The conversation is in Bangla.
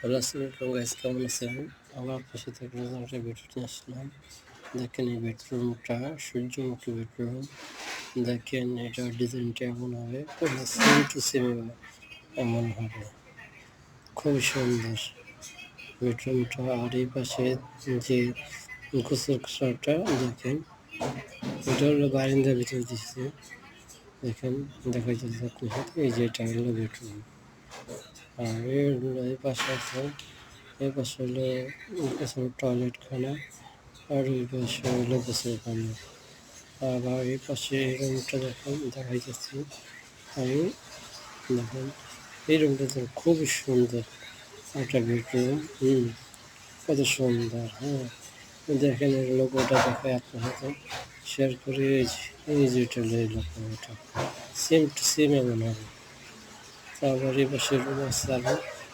হ্যালো আসসালামু গাইস, কেমন আছেন? আমার পাশে থেকে নতুন একটা বেডরুম নিয়ে আসলাম। দেখেন এই বেডরুমটা সূর্যমুখী বেডরুম। দেখেন এটা ডিজাইনটা এমন হবে, পুরো সেম টু সেম এমন হবে, খুব সুন্দর বেডরুমটা। আর এই পাশে যে গোসল ঘরটা দেখেন, এটা হলো বারান্দার ভিতরে দিচ্ছে। দেখেন দেখা যাচ্ছে আপনার সাথে, এই যে এটা হলো বেডরুম। আর এই পাশে আছে, এই পাশে হলো গোসল টয়লেট খানা, আর এই পাশে হলো গোসলখানা। আবার এই পাশে এই রুমটা দেখেন, দেখা যাচ্ছে আমি দেখেন, এই রুমটা তো খুবই সুন্দর একটা বেডরুম। কত সুন্দর, হ্যাঁ। দেখেন এর লোগোটা দেখে আপনার সাথে শেয়ার করে, এই যে এটা এই লোগোটা সেম টু সেম এমন হবে। তারপর এই পাশে রুম আছে আরো,